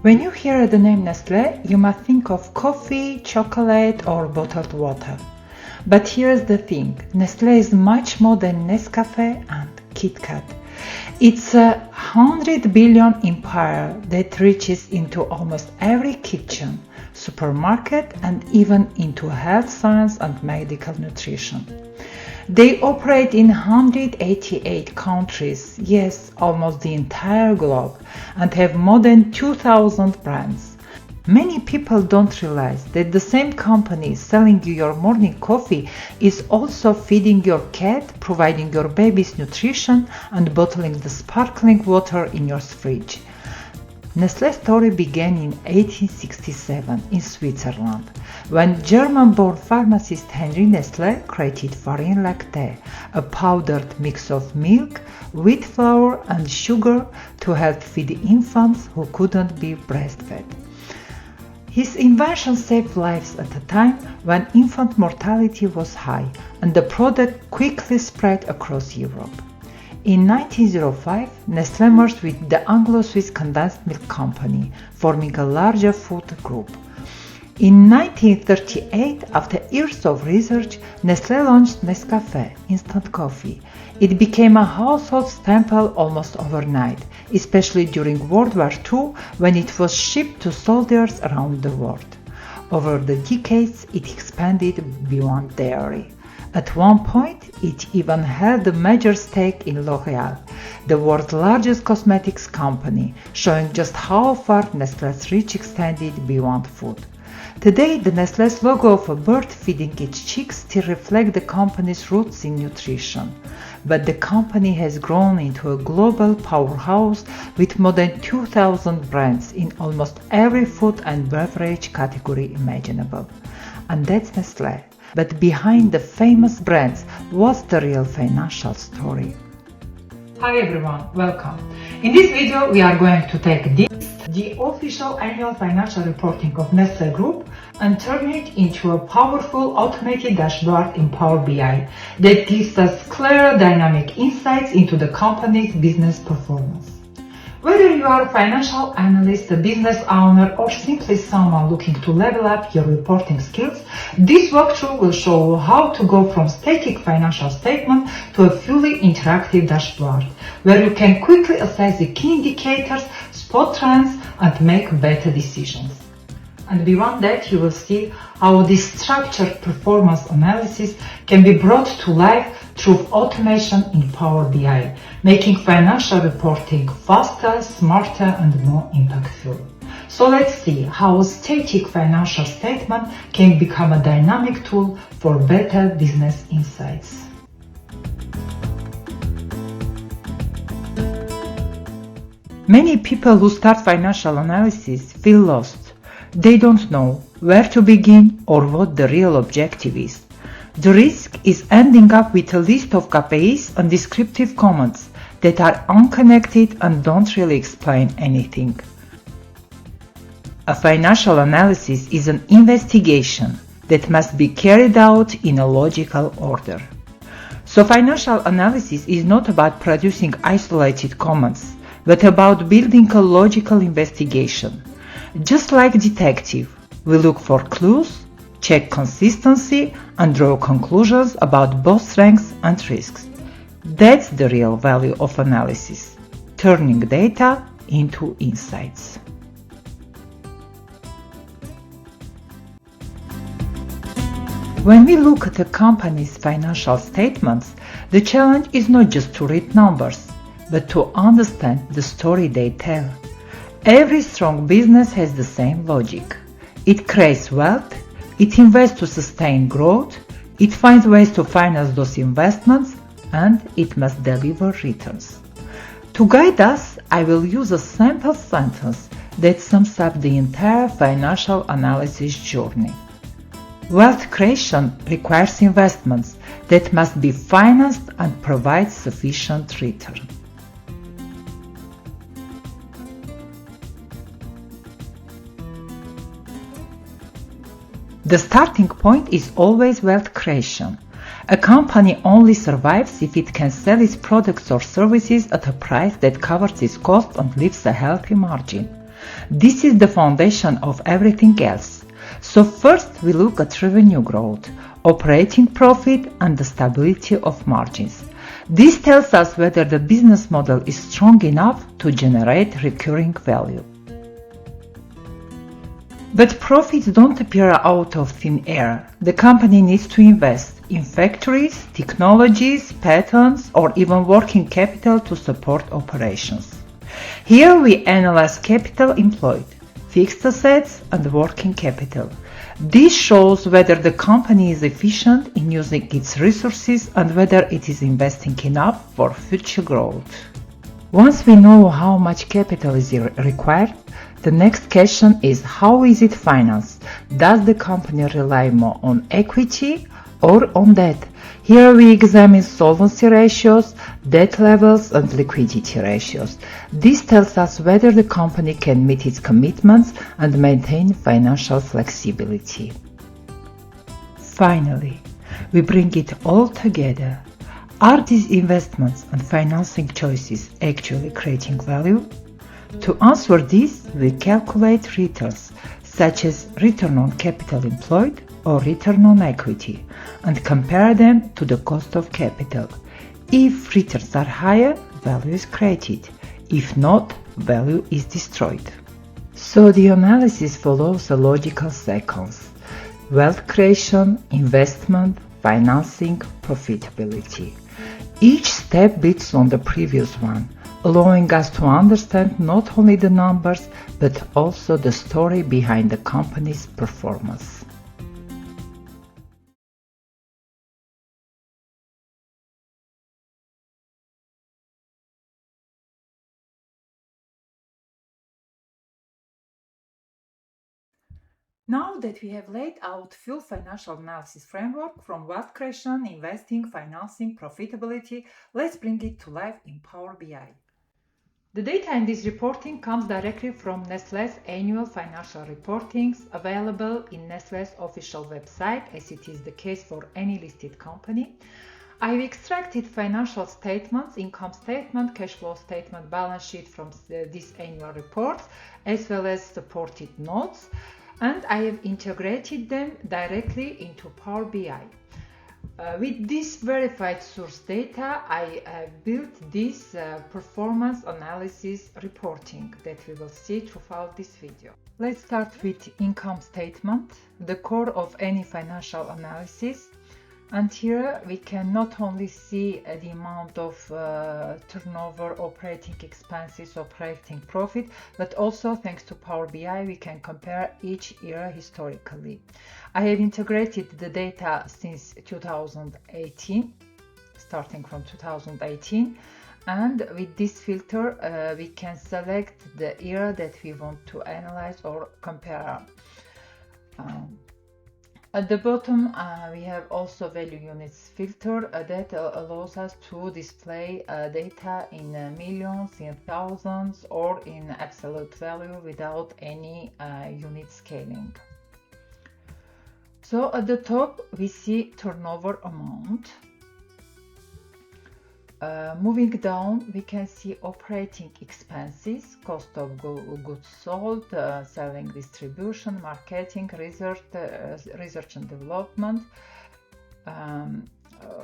When you hear the name Nestlé, you must think of coffee, chocolate or bottled water. But here's the thing, Nestlé is much more than Nescafe and Kit Kat. It's a 100 billion empire that reaches into almost every kitchen, supermarket and even into health science and medical nutrition. They operate in 188 countries, yes, almost the entire globe, and have more than 2,000 brands. Many people don't realize that the same company selling you your morning coffee is also feeding your cat, providing your baby's nutrition, and bottling the sparkling water in your fridge. Nestlé's story began in 1867 in Switzerland, when German-born pharmacist Henry Nestlé created farine lactée, a powdered mix of milk, wheat flour and sugar to help feed infants who couldn't be breastfed. His invention saved lives at a time when infant mortality was high, and the product quickly spread across Europe. In 1905, Nestlé merged with the Anglo-Swiss Condensed Milk Company, forming a larger food group. In 1938, after years of research, Nestlé launched Nescafé, instant coffee. It became a household staple almost overnight, especially during World War II, when it was shipped to soldiers around the world. Over the decades, it expanded beyond dairy. At one point, it even held a major stake in L'Oréal, the world's largest cosmetics company, showing just how far Nestlé's reach extended beyond food. Today, the Nestlé's logo of a bird feeding its chicks still reflect the company's roots in nutrition. But the company has grown into a global powerhouse with more than 2,000 brands in almost every food and beverage category imaginable. And that's Nestlé. But behind the famous brands, what's the real financial story? Hi everyone, welcome. In this video, we are going to take the official annual financial reporting of Nestlé Group and turn it into a powerful automated dashboard in Power BI that gives us clear, dynamic insights into the company's business performance. Whether you are a financial analyst, a business owner, or simply someone looking to level up your reporting skills, this walkthrough will show you how to go from static financial statement to a fully interactive dashboard, where you can quickly assess the key indicators, spot trends, and make better decisions. And beyond that, you will see how this structured performance analysis can be brought to life through automation in Power BI, making financial reporting faster, smarter, and more impactful. So let's see how a static financial statement can become a dynamic tool for better business insights. Many people who start financial analysis feel lost. They don't know where to begin or what the real objective is. The risk is ending up with a list of KPIs and descriptive comments that are unconnected and don't really explain anything. A financial analysis is an investigation that must be carried out in a logical order. So financial analysis is not about producing isolated comments, but about building a logical investigation. Just like detective, we look for clues, check consistency, and draw conclusions about both strengths and risks. That's the real value of analysis, turning data into insights. When we look at a company's financial statements, the challenge is not just to read numbers, but to understand the story they tell. Every strong business has the same logic. It creates wealth, it invests to sustain growth, it finds ways to finance those investments, and it must deliver returns. To guide us, I will use a sample sentence that sums up the entire financial analysis journey. Wealth creation requires investments that must be financed and provide sufficient return. The starting point is always wealth creation. A company only survives if it can sell its products or services at a price that covers its cost and leaves a healthy margin. This is the foundation of everything else. So first we look at revenue growth, operating profit and the stability of margins. This tells us whether the business model is strong enough to generate recurring value. But profits don't appear out of thin air. The company needs to invest in factories, technologies, patents, or even working capital to support operations. Here we analyze capital employed, fixed assets, and working capital. This shows whether the company is efficient in using its resources and whether it is investing enough for future growth. Once we know how much capital is required, the next question is how is it financed? Does the company rely more on equity or on debt? Here we examine solvency ratios, debt levels and liquidity ratios. This tells us whether the company can meet its commitments and maintain financial flexibility. Finally, we bring it all together. Are these investments and financing choices actually creating value? To answer this, we calculate returns such as return on capital employed or return on equity and compare them to the cost of capital. If returns are higher, value is created. If not, value is destroyed. So the analysis follows a logical sequence: wealth creation, investment, financing, profitability. Each step builds on the previous one, allowing us to understand not only the numbers but also the story behind the company's performance. Now that we have laid out full financial analysis framework from wealth creation, investing, financing, profitability, let's bring it to life in Power BI. The data in this reporting comes directly from Nestlé's annual financial reportings available in Nestlé's official website, as it is the case for any listed company. I've extracted financial statements, income statement, cash flow statement, balance sheet from these annual reports, as well as supported notes, and I have integrated them directly into Power BI. With this verified source data, I built this performance analysis reporting that we will see throughout this video. Let's start with income statement, the core of any financial analysis. And here we can not only see the amount of turnover, operating expenses, operating profit, but also thanks to Power BI we can compare each year historically. I have integrated the data since 2018, starting from 2018, and with this filter we can select the year that we want to analyze or compare. At the bottom, we have also value units filter that allows us to display data in millions, in thousands, or in absolute value without any unit scaling. So at the top, we see turnover amount. Moving down, we can see operating expenses, cost of goods sold, selling, distribution, marketing, research and development.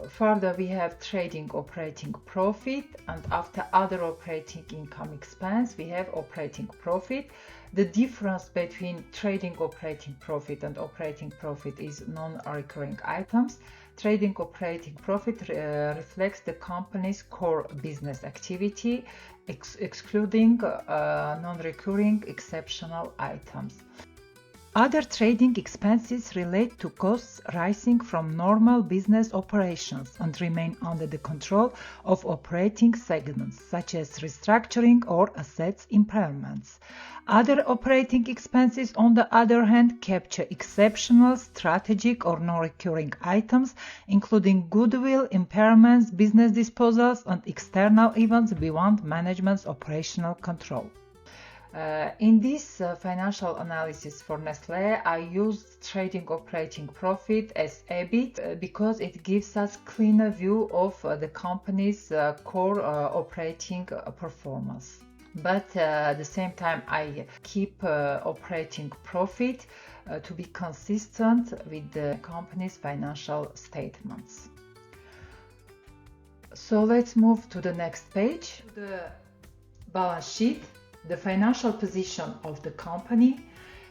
Further, we have trading operating profit, and after other operating income expense, we have operating profit. The difference between trading operating profit and operating profit is non-recurring items. Trading operating profit reflects the company's core business activity, excluding non-recurring exceptional items. Other trading expenses relate to costs rising from normal business operations and remain under the control of operating segments, such as restructuring or assets impairments. Other operating expenses, on the other hand, capture exceptional, strategic or non-recurring items, including goodwill, impairments, business disposals, and external events beyond management's operational control. In this financial analysis for Nestlé, I used trading operating profit as EBIT because it gives us cleaner view of the company's core operating performance. but at the same time I keep operating profit to be consistent with the company's financial statements. So let's move to the next page. The balance sheet, the financial position of the company.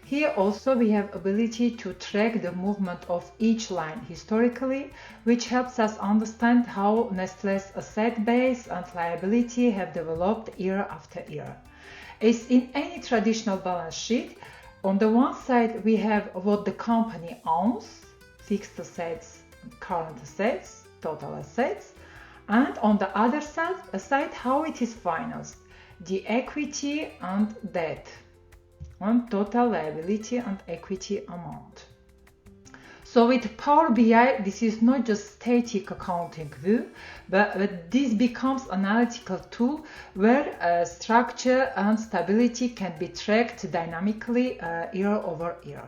Here also we have ability to track the movement of each line historically, which helps us understand how Nestlé's asset base and liability have developed year after year. As in any traditional balance sheet, on the one side we have what the company owns, fixed assets, current assets, total assets, and on the other side how it is financed, the equity and debt, on total liability and equity amount. So with Power BI, this is not just static accounting view, but this becomes analytical tool where structure and stability can be tracked dynamically year over year.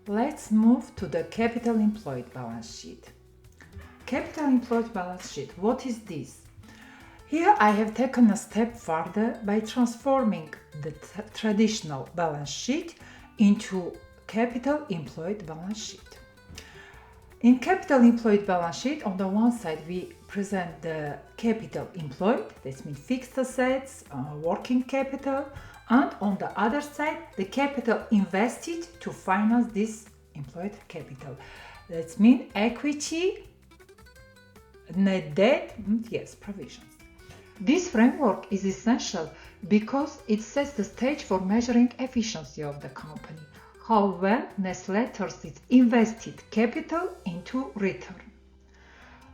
Let's move to the capital employed balance sheet. Capital employed balance sheet, what is this? Here I have taken a step further by transforming the traditional balance sheet into capital employed balance sheet. In capital employed balance sheet, on the one side we present the capital employed, that means fixed assets, working capital, and on the other side the capital invested to finance this employed capital. That means equity, net debt, yes, provisions. This framework is essential because it sets the stage for measuring efficiency of the company, how well Nestlé turns its invested capital into return.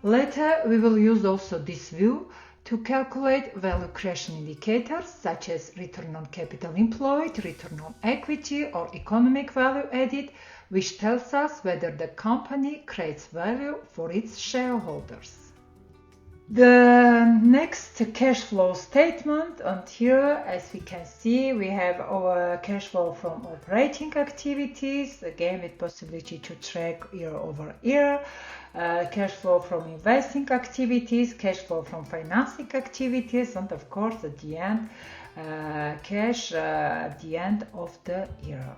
Later, we will use also this view to calculate value creation indicators such as return on capital employed, return on equity, or economic value added, which tells us whether the company creates value for its shareholders. The next cash flow statement, and here as we can see we have our cash flow from operating activities, again with possibility to track year over year, cash flow from investing activities, cash flow from financing activities, and of course at the end cash at the end of the year.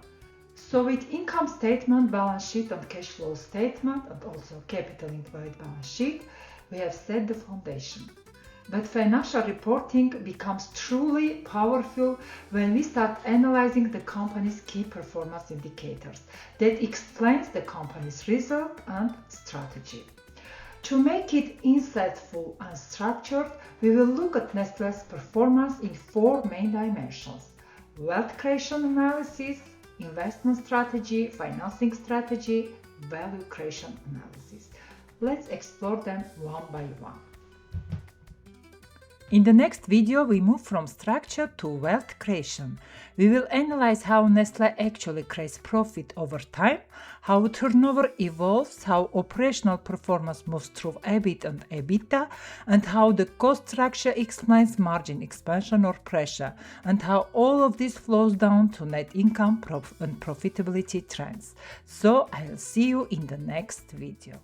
So with income statement, balance sheet and cash flow statement, and also capital employed balance sheet, we have set the foundation. But financial reporting becomes truly powerful when we start analyzing the company's key performance indicators that explains the company's result and strategy. To make it insightful and structured, we will look at Nestlé's performance in 4 main dimensions: wealth creation analysis, investment strategy, financing strategy, value creation analysis. Let's explore them one by one. In the next video, we move from structure to wealth creation. We will analyze how Nestlé actually creates profit over time, how turnover evolves, how operational performance moves through EBIT and EBITDA, and how the cost structure explains margin expansion or pressure, and how all of this flows down to net income and profitability trends. So I'll see you in the next video.